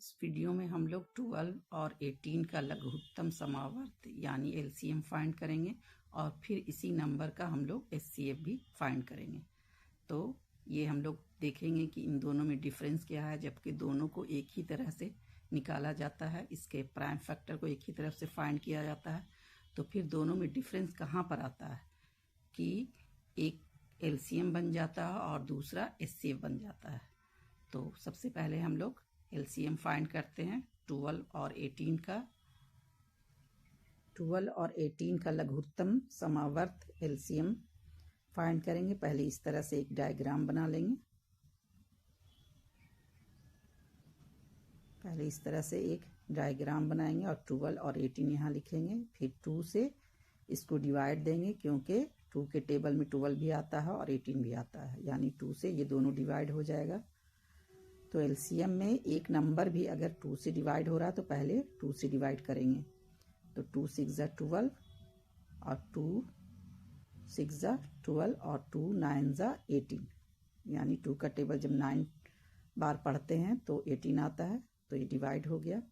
इस वीडियो में हम लोग 12 और 18 का लघुत्तम समावर्त यानी एलसीएम फाइंड करेंगे और फिर इसी नंबर का हम लोग एचसीएफ भी फाइंड करेंगे। तो ये हम लोग देखेंगे कि इन दोनों में डिफरेंस क्या है, जबकि दोनों को एक ही तरह से निकाला जाता है, इसके प्राइम फैक्टर को एक ही तरफ से फाइंड किया जाता है। तो फिर दोनों में डिफरेंस कहाँ पर आता है कि एक एलसीएम बन जाता है और दूसरा एचसीएफ बन जाता है। तो सबसे पहले हम लोग एलसीएम फाइंड करते हैं 12 और 18 का। 12 और 18 का लघुत्तम समावर्त एलसीएम फाइंड करेंगे। पहले इस तरह से एक डायग्राम बना लेंगे। पहले इस तरह से एक डायग्राम बनाएंगे और 12 और 18 यहाँ लिखेंगे। फिर 2 से इसको डिवाइड देंगे, क्योंकि 2 के टेबल में 12 भी आता है और 18 भी आता है, यानी 2 से ये दोनों डिवाइड हो जाएगा। तो एलसीएम में एक नंबर भी अगर 2 से डिवाइड हो रहा है तो पहले 2 से डिवाइड करेंगे। तो 2 6 12 और 2 6 12 और 2 9 18, यानी 2 का टेबल जब 9 बार पढ़ते हैं तो 18 आता है। तो ये डिवाइड हो गया।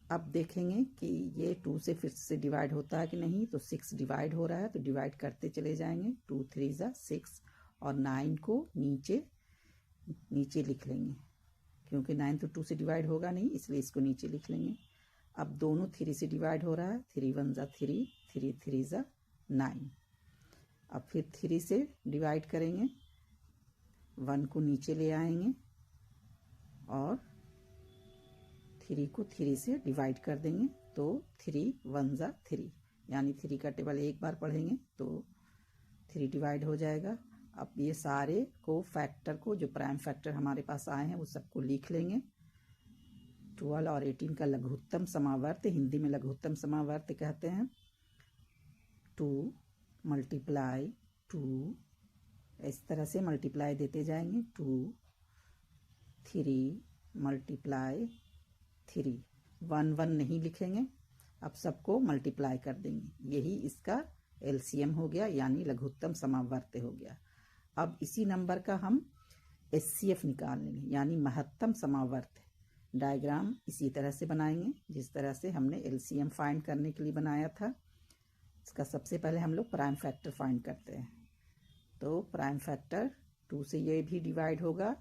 अब देखेंगे कि ये 2 से फिर से डिवाइड होता है कि नहीं। तो 6 डिवाइड हो रहा है, तो डिवाइड करते चले जाएंगे। 2 3 6 और 9 को नीचे लिख लेंगे, क्योंकि 9 तो 2 से डिवाइड होगा नहीं, इसलिए इसको नीचे लिख लेंगे। अब दोनों 3 से डिवाइड हो रहा है। 3 1 3, 3 3 9। अब फिर 3 से डिवाइड करेंगे, 1 को नीचे ले आएंगे और 3 को 3 से डिवाइड कर देंगे। तो 3 1 3, यानी 3 का टेबल एक बार पढ़ेंगे तो 3 डिवाइड हो जाएगा। अब ये सारे को फैक्टर को, जो प्राइम फैक्टर हमारे पास आए हैं, वो सबको लिख लेंगे। 12 और 18 का लघुत्तम समावर्त, हिंदी में लघुत्तम समावर्त कहते हैं। 2 × 2, इस तरह से मल्टीप्लाई देते जाएंगे। 2 3 × 3, 1 1 नहीं लिखेंगे, अब सबको मल्टीप्लाई कर देंगे। यही इसका एलसीएम हो गया, यानी लघुत्तम समावर्त हो गया। अब इसी नंबर का हम एचसीएफ निकाल लेंगे, यानी महत्तम समावर्त। डायग्राम इसी तरह से बनाएंगे जिस तरह से हमने एलसीएम फाइंड करने के लिए बनाया था। इसका सबसे पहले हम लोग प्राइम फैक्टर फाइंड करते हैं। तो प्राइम फैक्टर 2 से ये भी डिवाइड होगा,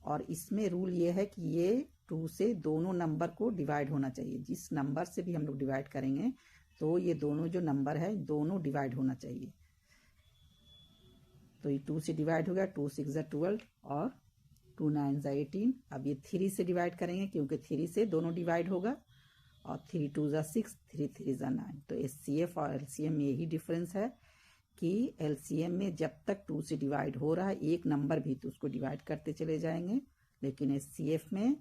और इसमें रूल ये है कि ये 2 से दोनों नंबर को डिवाइड होना चाहिए। जिस नंबर से भी हम लोग डिवाइड करेंगे तो ये दोनों जो नंबर है दोनों डिवाइड होना चाहिए। तो ये 2 से डिवाइड हो गया। 2 6 12 और 2 9 18। अब ये 3 से डिवाइड करेंगे, क्योंकि 3 से दोनों डिवाइड होगा, और 3 2 6, 3 3 9। तो एचसीएफ और एलसीएम में यही डिफरेंस है कि एलसीएम में जब तक 2 से डिवाइड हो रहा है एक नंबर भी, तो उसको डिवाइड करते चले जाएंगे। लेकिन एचसीएफ में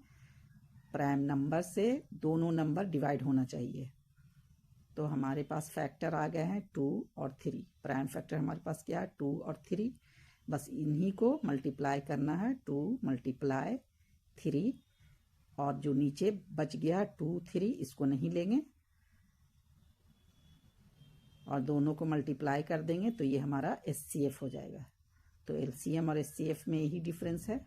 प्राइम नंबर से दोनों नंबर डिवाइड होना चाहिए। तो हमारे पास फैक्टर आ गए हैं 2 और 3। प्राइम फैक्टर हमारे पास क्या है? 2 और 3। बस इन्हीं को मल्टीप्लाई करना है। 2 × 3, और जो नीचे बच गया 2 3, इसको नहीं लेंगे और दोनों को मल्टीप्लाई कर देंगे, तो ये हमारा एचसीएफ हो जाएगा। तो एलसीएम और एचसीएफ में यही डिफरेंस है।